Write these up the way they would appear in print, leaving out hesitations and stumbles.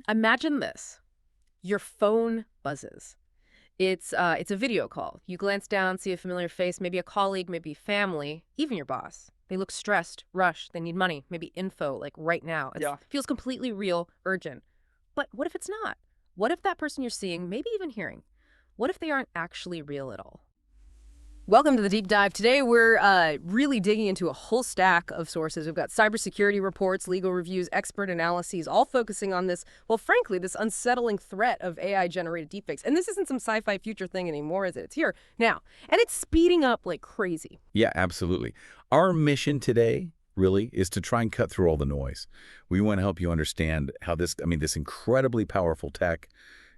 Imagine this. Your phone buzzes. It's a video call. You glance down, see a familiar face, maybe a colleague, maybe family, even your boss. They look stressed, rushed, they need money, maybe info, like right now. It feels completely real, urgent. But what if it's not? What if that person you're seeing, maybe even hearing, what if they aren't actually real at all? Welcome to the Deep Dive. Today, we're really digging into a whole stack of sources. We've got cybersecurity reports, legal reviews, expert analyses, all focusing on this, well, frankly, this unsettling threat of AI-generated deepfakes. And this isn't some sci-fi future thing anymore, is it? It's here now. And it's speeding up like crazy. Yeah, absolutely. Our mission today really is to try and cut through all the noise. We want to help you understand how this incredibly powerful tech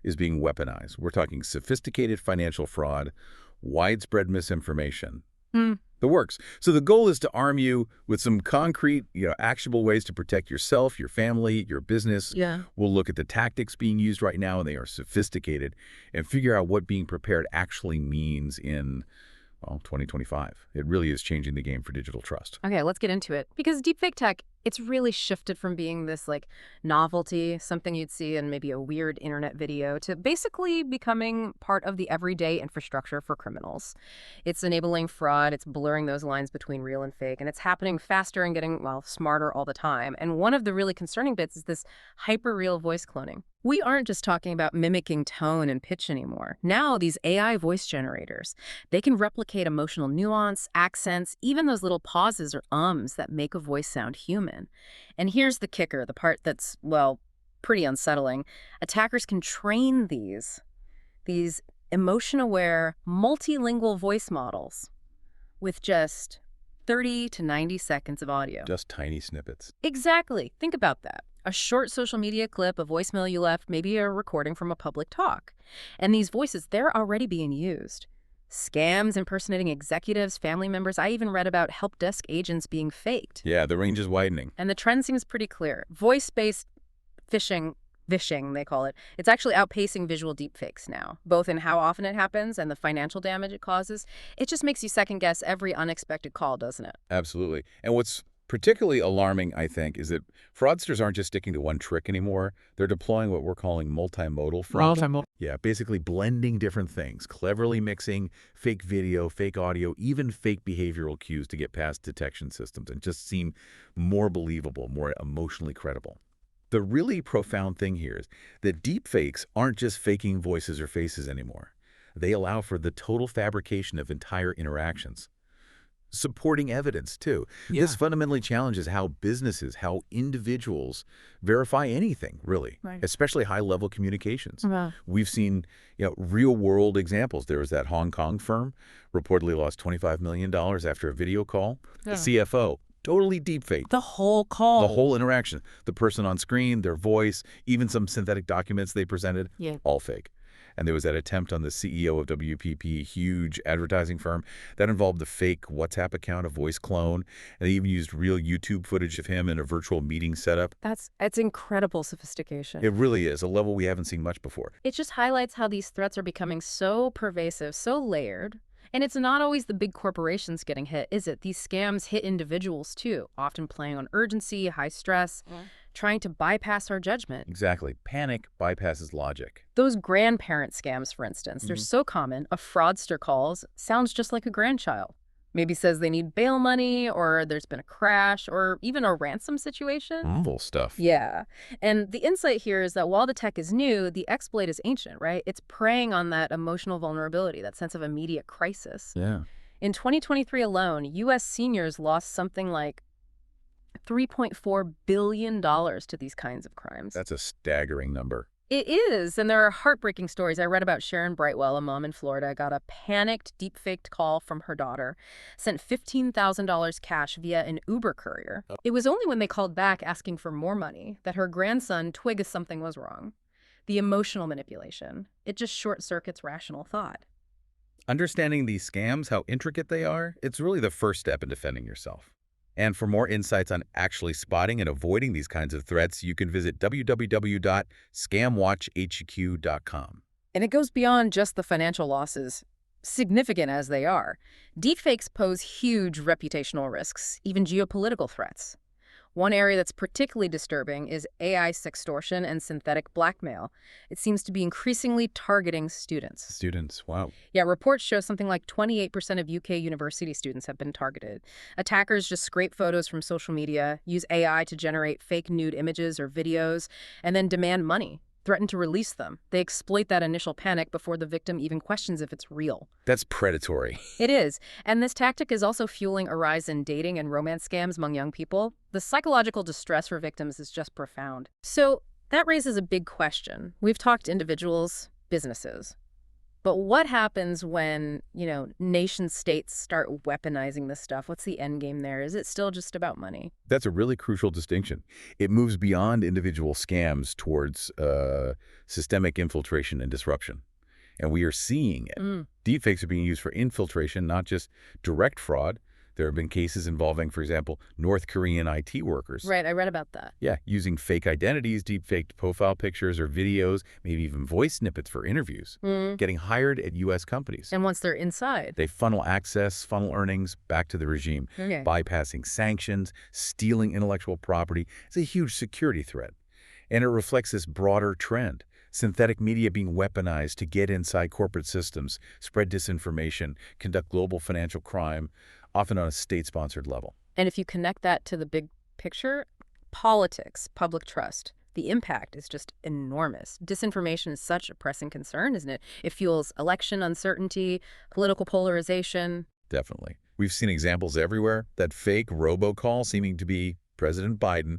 is being weaponized. We're talking sophisticated financial fraud, widespread misinformation. The works. So the goal is to arm you with some concrete, actionable ways to protect yourself, your family, your business. Yeah. We'll look at the tactics being used right now, and they are sophisticated, and figure out what being prepared actually means in 2025. It really is changing the game for digital trust. Okay, let's get into it. Because deepfake tech, it's really shifted from being this novelty, something you'd see in maybe a weird internet video, to basically becoming part of the everyday infrastructure for criminals. It's enabling fraud, it's blurring those lines between real and fake, and it's happening faster and getting, smarter all the time. And one of the really concerning bits is this hyper-real voice cloning. We aren't just talking about mimicking tone and pitch anymore. Now, these AI voice generators, they can replicate emotional nuance, accents, even those little pauses or ums that make a voice sound human. And here's the kicker, the part that's, pretty unsettling. Attackers can train these emotion-aware, multilingual voice models with just 30 to 90 seconds of audio. Just tiny snippets. Exactly. Think about that. A short social media clip, a voicemail you left, maybe a recording from a public talk. And these voices, they're already being used. Scams impersonating executives, family members. I even read about help desk agents being faked. Yeah, the range is widening. And the trend seems pretty clear. Voice-based phishing, they call it. It's actually outpacing visual deepfakes now, both in how often it happens and the financial damage it causes. It just makes you second-guess every unexpected call, doesn't it? Absolutely. And what's particularly alarming, I think, is that fraudsters aren't just sticking to one trick anymore. They're deploying what we're calling multimodal fraud. Yeah, basically blending different things, cleverly mixing fake video, fake audio, even fake behavioral cues to get past detection systems and just seem more believable, more emotionally credible. The really profound thing here is that deepfakes aren't just faking voices or faces anymore. They allow for the total fabrication of entire interactions. Supporting evidence, too. Yeah. This fundamentally challenges how businesses, how individuals verify anything, really, right, especially high-level communications. Wow. We've seen real-world examples. There was that Hong Kong firm reportedly lost $25 million after a video call. Yeah. The CFO, totally deepfake. The whole call. The whole interaction. The person on screen, their voice, even some synthetic documents they presented, all fake. And there was that attempt on the CEO of WPP, huge advertising firm, that involved the fake WhatsApp account, a voice clone, and they even used real YouTube footage of him in a virtual meeting setup. It's incredible sophistication. It really is, a level we haven't seen much before. It just highlights how these threats are becoming so pervasive, so layered. And it's not always the big corporations getting hit, is it? These scams hit individuals, too, often playing on urgency, high stress, trying to bypass our judgment. Exactly. Panic bypasses logic. Those grandparent scams, for instance, they're so common. A fraudster calls, sounds just like a grandchild. Maybe says they need bail money, or there's been a crash, or even a ransom situation. Full stuff. Yeah. And the insight here is that while the tech is new, the exploit is ancient, right? It's preying on that emotional vulnerability, that sense of immediate crisis. Yeah. In 2023 alone, U.S. seniors lost something like $3.4 billion to these kinds of crimes. That's a staggering number. It is, and there are heartbreaking stories. I read about Sharon Brightwell, a mom in Florida, got a panicked, deep-faked call from her daughter, sent $15,000 cash via an Uber courier. It was only when they called back asking for more money that her grandson twigged something was wrong. The emotional manipulation. It just short-circuits rational thought. Understanding these scams, how intricate they are, it's really the first step in defending yourself. And for more insights on actually spotting and avoiding these kinds of threats, you can visit www.scamwatchhq.com. And it goes beyond just the financial losses, significant as they are. Deepfakes pose huge reputational risks, even geopolitical threats. One area that's particularly disturbing is AI sextortion and synthetic blackmail. It seems to be increasingly targeting students. Students, wow. Yeah, reports show something like 28% of UK university students have been targeted. Attackers just scrape photos from social media, use AI to generate fake nude images or videos, and then demand money, threaten to release them. They exploit that initial panic before the victim even questions if it's real. That's predatory. It is. And this tactic is also fueling a rise in dating and romance scams among young people. The psychological distress for victims is just profound. So that raises a big question. We've talked individuals, businesses. But what happens when, nation states start weaponizing this stuff? What's the end game there? Is it still just about money? That's a really crucial distinction. It moves beyond individual scams towards systemic infiltration and disruption. And we are seeing it. Deepfakes are being used for infiltration, not just direct fraud. There have been cases involving, for example, North Korean IT workers. Right, I read about that. Yeah, using fake identities, deepfaked profile pictures or videos, maybe even voice snippets for interviews, getting hired at U.S. companies. And once they're inside, They funnel access, funnel earnings back to the regime, bypassing sanctions, stealing intellectual property. It's a huge security threat. And it reflects this broader trend. Synthetic media being weaponized to get inside corporate systems, spread disinformation, conduct global financial crime, often on a state-sponsored level. And if you connect that to the big picture, politics, public trust, the impact is just enormous. Disinformation is such a pressing concern, isn't it? It fuels election uncertainty, political polarization. Definitely. We've seen examples everywhere. That fake robocall seeming to be President Biden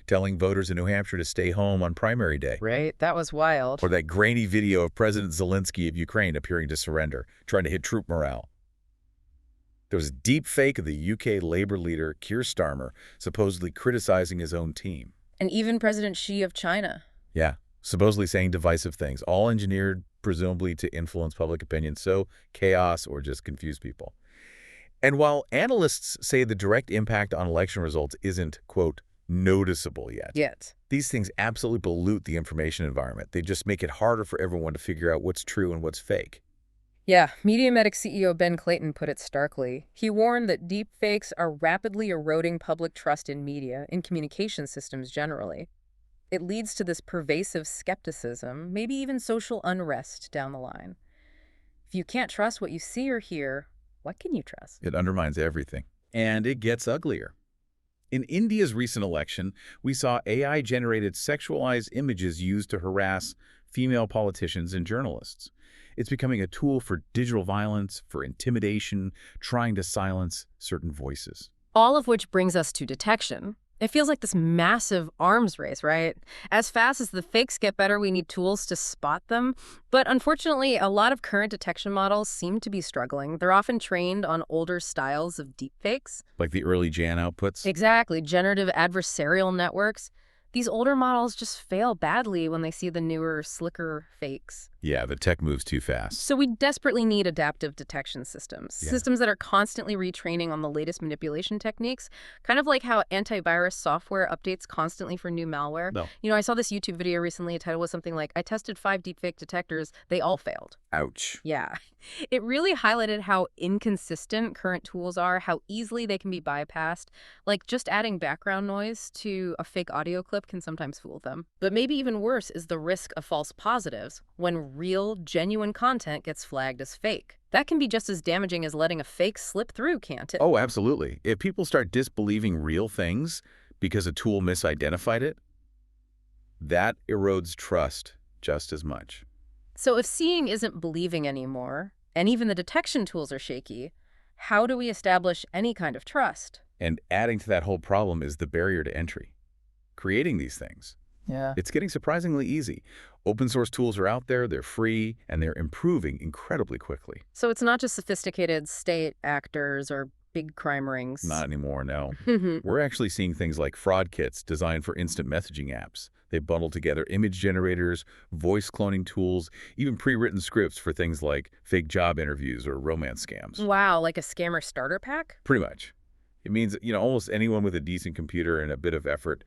telling voters in New Hampshire to stay home on primary day. Right? That was wild. Or that grainy video of President Zelensky of Ukraine appearing to surrender, trying to hit troop morale. There was a deep fake of the UK Labour leader, Keir Starmer, supposedly criticizing his own team. And even President Xi of China. Yeah, supposedly saying divisive things, all engineered presumably to influence public opinion, so chaos or just confuse people. And while analysts say the direct impact on election results isn't, quote, noticeable yet, these things absolutely pollute the information environment. They just make it harder for everyone to figure out what's true and what's fake. Yeah, Mediamatic CEO Ben Clayton put it starkly. He warned that deepfakes are rapidly eroding public trust in media, in communication systems generally. It leads to this pervasive skepticism, maybe even social unrest down the line. If you can't trust what you see or hear, what can you trust? It undermines everything. And it gets uglier. In India's recent election, we saw AI-generated sexualized images used to harass female politicians and journalists. It's becoming a tool for digital violence, for intimidation, trying to silence certain voices. All of which brings us to detection. It feels like this massive arms race, right? As fast as the fakes get better, we need tools to spot them. But unfortunately, a lot of current detection models seem to be struggling. They're often trained on older styles of deepfakes. Like the early Jan outputs? Exactly, generative adversarial networks. These older models just fail badly when they see the newer, slicker fakes. Yeah, the tech moves too fast. So we desperately need adaptive detection systems. Systems that are constantly retraining on the latest manipulation techniques, kind of like how antivirus software updates constantly for new malware. I saw this YouTube video recently. The title was something like, I tested 5 deepfake detectors. They all failed. Ouch. Yeah. It really highlighted how inconsistent current tools are, how easily they can be bypassed. Like just adding background noise to a fake audio clip can sometimes fool them. But maybe even worse is the risk of false positives when real, genuine content gets flagged as fake. That can be just as damaging as letting a fake slip through, can't it? Oh, absolutely. If people start disbelieving real things because a tool misidentified it, that erodes trust just as much. So if seeing isn't believing anymore, and even the detection tools are shaky, how do we establish any kind of trust? And adding to that whole problem is the barrier to entry. Creating these things. Yeah. It's getting surprisingly easy. Open source tools are out there, they're free, and they're improving incredibly quickly. So it's not just sophisticated state actors or big crime rings. Not anymore, no. We're actually seeing things like fraud kits designed for instant messaging apps. They bundle together image generators, voice cloning tools, even pre-written scripts for things like fake job interviews or romance scams. Wow, like a scammer starter pack? Pretty much. It means, almost anyone with a decent computer and a bit of effort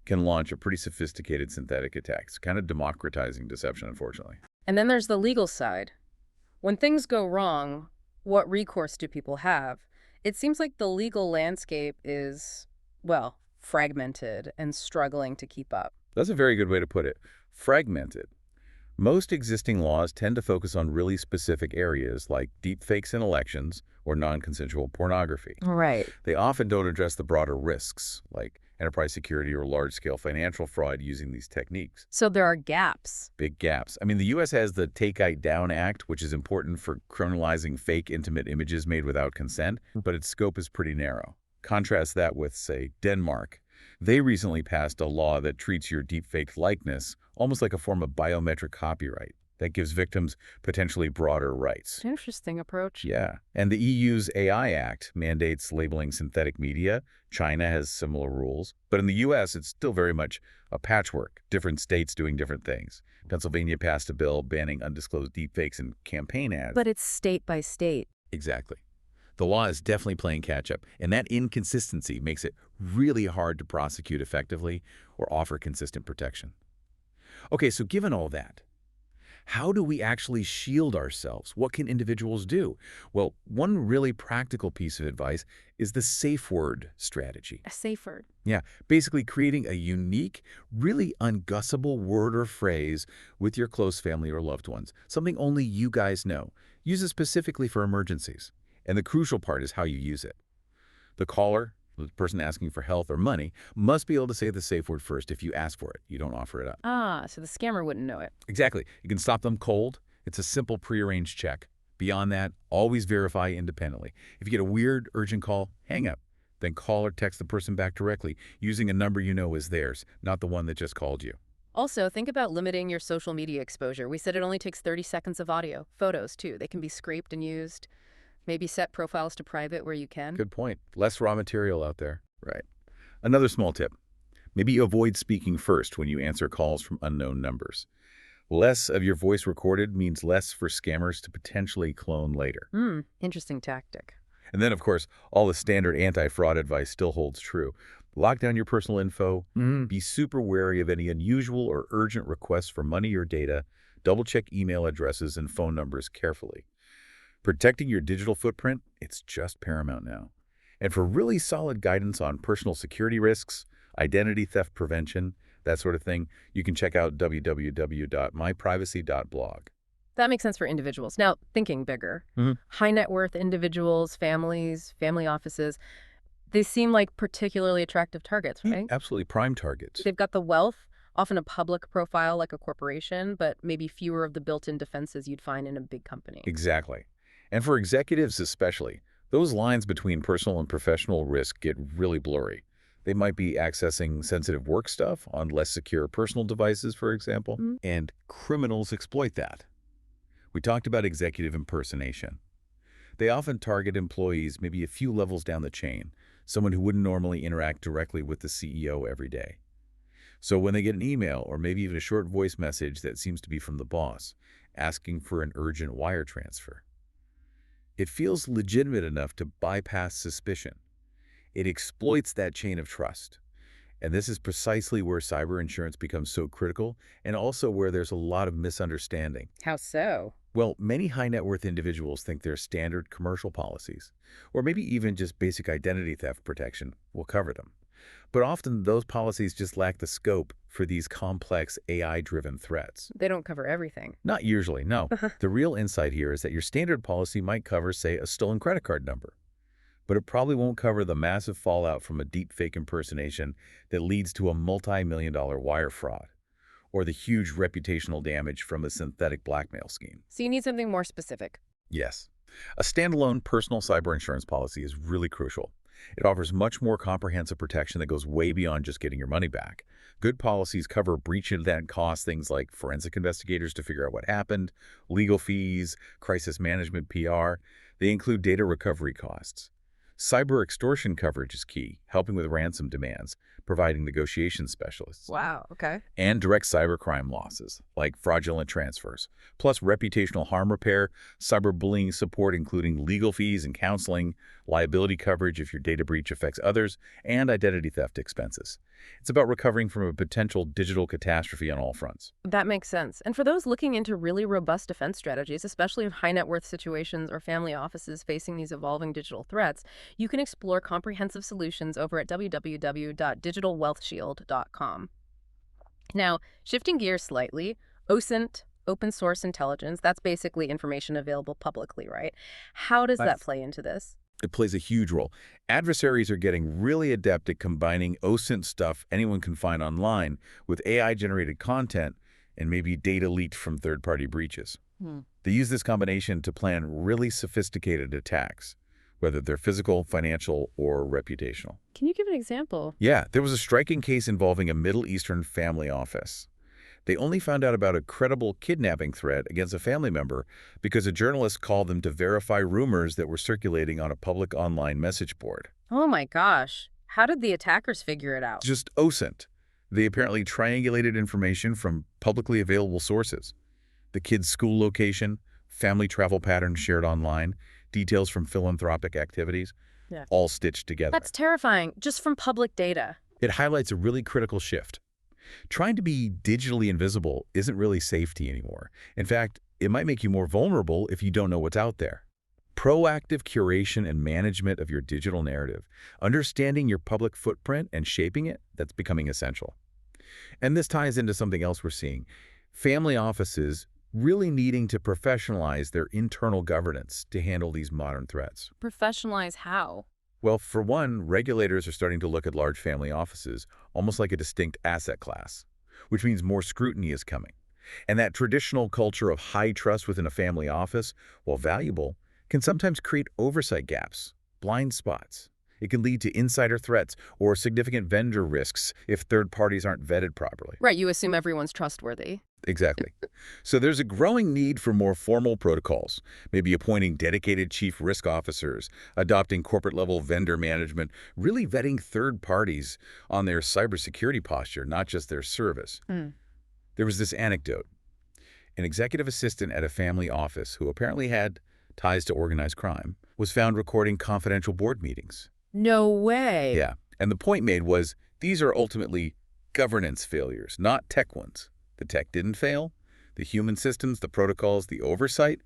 can launch a pretty sophisticated synthetic attack. It's kind of democratizing deception, unfortunately. And then there's the legal side. When things go wrong, what recourse do people have? It seems like the legal landscape is, well, fragmented and struggling to keep up. That's a very good way to put it. Fragmented. Most existing laws tend to focus on really specific areas like deepfakes in elections or non-consensual pornography. Right. They often don't address the broader risks, like enterprise security or large-scale financial fraud using these techniques. So there are gaps. Big gaps. I mean, the U.S. has the Take It Down Act, which is important for criminalizing fake intimate images made without consent, but its scope is pretty narrow. Contrast that with, say, Denmark. They recently passed a law that treats your deepfake likeness almost like a form of biometric copyright that gives victims potentially broader rights. Interesting approach. Yeah. And the EU's AI Act mandates labeling synthetic media. China has similar rules. But in the U.S., it's still very much a patchwork, different states doing different things. Pennsylvania passed a bill banning undisclosed deepfakes in campaign ads. But it's state by state. Exactly. The law is definitely playing catch-up, and that inconsistency makes it really hard to prosecute effectively or offer consistent protection. Okay, so given all that, how do we actually shield ourselves? What can individuals do? Well, one really practical piece of advice is the safe word strategy. A safe word. Yeah, basically creating a unique, really unguessable word or phrase with your close family or loved ones, something only you guys know. Use it specifically for emergencies. And the crucial part is how you use it. The caller, the person asking for health or money, must be able to say the safe word first if you ask for it. You don't offer it up. Ah, so the scammer wouldn't know it. Exactly. You can stop them cold. It's a simple prearranged check. Beyond that, always verify independently. If you get a weird, urgent call, hang up. Then call or text the person back directly using a number you know is theirs, not the one that just called you. Also, think about limiting your social media exposure. We said it only takes 30 seconds of audio. Photos, too. They can be scraped and used. Maybe set profiles to private where you can. Good point. Less raw material out there. Right. Another small tip. Maybe avoid speaking first when you answer calls from unknown numbers. Less of your voice recorded means less for scammers to potentially clone later. Interesting tactic. And then, of course, all the standard anti-fraud advice still holds true. Lock down your personal info. Be super wary of any unusual or urgent requests for money or data. Double-check email addresses and phone numbers carefully. Protecting your digital footprint, it's just paramount now. And for really solid guidance on personal security risks, identity theft prevention, that sort of thing, you can check out www.myprivacy.blog. That makes sense for individuals. Now, thinking bigger, high net worth individuals, families, family offices, they seem like particularly attractive targets, right? Absolutely prime targets. They've got the wealth, often a public profile like a corporation, but maybe fewer of the built-in defenses you'd find in a big company. Exactly. And for executives especially, those lines between personal and professional risk get really blurry. They might be accessing sensitive work stuff on less secure personal devices, for example, and criminals exploit that. We talked about executive impersonation. They often target employees maybe a few levels down the chain, someone who wouldn't normally interact directly with the CEO every day. So when they get an email or maybe even a short voice message that seems to be from the boss, asking for an urgent wire transfer, it feels legitimate enough to bypass suspicion. It exploits that chain of trust. And this is precisely where cyber insurance becomes so critical and also where there's a lot of misunderstanding. How so? Well, many high net worth individuals think their standard commercial policies, or maybe even just basic identity theft protection, will cover them. But often those policies just lack the scope for these complex AI-driven threats. They don't cover everything. Not usually, no. The real insight here is that your standard policy might cover, say, a stolen credit card number. But it probably won't cover the massive fallout from a deepfake impersonation that leads to a multi-million-dollar wire fraud, or the huge reputational damage from a synthetic blackmail scheme. So you need something more specific. Yes. A standalone personal cyber insurance policy is really crucial. It offers much more comprehensive protection that goes way beyond just getting your money back. Good policies cover breach event costs, things like forensic investigators to figure out what happened, legal fees, crisis management PR. They include data recovery costs. Cyber extortion coverage is key, helping with ransom demands, providing negotiation specialists. Wow, okay. And direct cybercrime losses, like fraudulent transfers, plus reputational harm repair, cyberbullying support including legal fees and counseling, liability coverage if your data breach affects others, and identity theft expenses. It's about recovering from a potential digital catastrophe on all fronts. That makes sense. And for those looking into really robust defense strategies, especially in high net worth situations or family offices facing these evolving digital threats, you can explore comprehensive solutions over at www.digitalwealthshield.com. Now, shifting gears slightly, OSINT, open source intelligence, that's basically information available publicly, right? How does that play into this? It plays a huge role. Adversaries are getting really adept at combining OSINT stuff anyone can find online with AI-generated content and maybe data leaked from third-party breaches. Hmm. They use this combination to plan really sophisticated attacks, whether they're physical, financial, or reputational. Can you give an example? Yeah, there was a striking case involving a Middle Eastern family office. They only found out about a credible kidnapping threat against a family member because a journalist called them to verify rumors that were circulating on a public online message board. Oh my gosh. How did the attackers figure it out? Just OSINT. They apparently triangulated information from publicly available sources. The kid's school location, family travel patterns shared online, details from philanthropic activities, Yeah. all stitched together. That's terrifying, just from public data. It highlights a really critical shift. Trying to be digitally invisible isn't really safety anymore. In fact, it might make you more vulnerable if you don't know what's out there. Proactive curation and management of your digital narrative, understanding your public footprint and shaping it, that's becoming essential. And this ties into something else we're seeing. Family offices really needing to professionalize their internal governance to handle these modern threats. Professionalize how? Well, for one, regulators are starting to look at large family offices almost like a distinct asset class, which means more scrutiny is coming. And that traditional culture of high trust within a family office, while valuable, can sometimes create oversight gaps, blind spots. It can lead to insider threats or significant vendor risks if third parties aren't vetted properly. Right, you assume everyone's trustworthy. Exactly. So there's a growing need for more formal protocols, maybe appointing dedicated chief risk officers, adopting corporate-level vendor management, really vetting third parties on their cybersecurity posture, not just their service. There was this anecdote. An executive assistant at a family office who apparently had ties to organized crime was found recording confidential board meetings. No way. Yeah, and the point made was these are ultimately governance failures, not tech ones. The tech didn't fail. The human systems, the protocols, the oversight,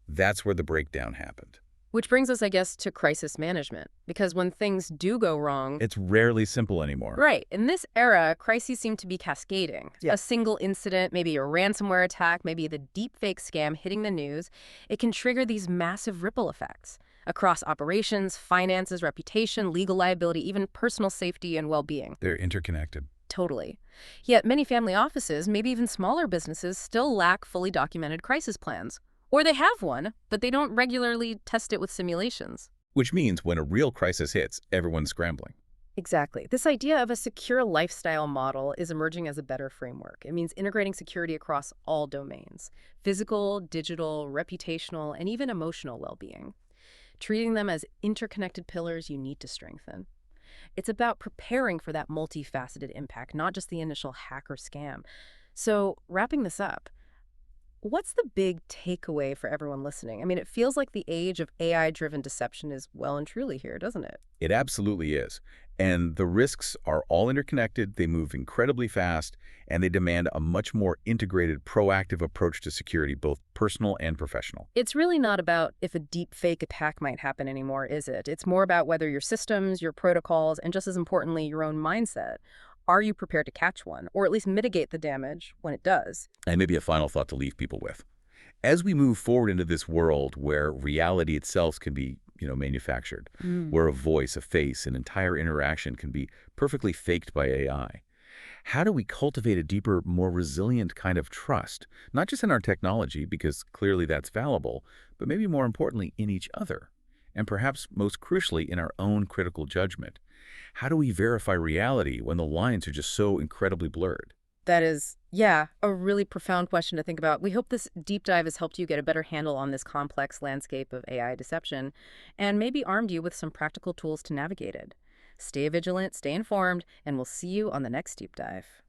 that's where the breakdown happened. Which brings us, I guess, to crisis management. Because when things do go wrong... It's rarely simple anymore. Right. In this era, crises seem to be cascading. Yeah. A single incident, maybe a ransomware attack, maybe the deepfake scam hitting the news, it can trigger these massive ripple effects across operations, finances, reputation, legal liability, even personal safety and well-being. They're interconnected. Totally. Yet many family offices, maybe even smaller businesses, still lack fully documented crisis plans. Or they have one, but they don't regularly test it with simulations. Which means when a real crisis hits, everyone's scrambling. Exactly. This idea of a secure lifestyle model is emerging as a better framework. It means integrating security across all domains: physical, digital, reputational, and even emotional well-being. Treating them as interconnected pillars you need to strengthen. It's about preparing for that multifaceted impact, not just the initial hack or scam. So, wrapping this up, what's the big takeaway for everyone listening? I mean, it feels like the age of AI-driven deception is well and truly here, doesn't it? It absolutely is. And the risks are all interconnected, they move incredibly fast, and they demand a much more integrated, proactive approach to security, both personal and professional. It's really not about if a deep fake attack might happen anymore, is it? It's more about whether your systems, your protocols, and just as importantly, your own mindset. Are you prepared to catch one, or at least mitigate the damage when it does? And maybe a final thought to leave people with. As we move forward into this world where reality itself can be, manufactured, where a voice, a face, an entire interaction can be perfectly faked by AI, how do we cultivate a deeper, more resilient kind of trust, not just in our technology, because clearly that's valuable, but maybe more importantly, in each other, and perhaps most crucially, in our own critical judgment? How do we verify reality when the lines are just so incredibly blurred? That is, yeah, a really profound question to think about. We hope this deep dive has helped you get a better handle on this complex landscape of AI deception and maybe armed you with some practical tools to navigate it. Stay vigilant, stay informed, and we'll see you on the next deep dive.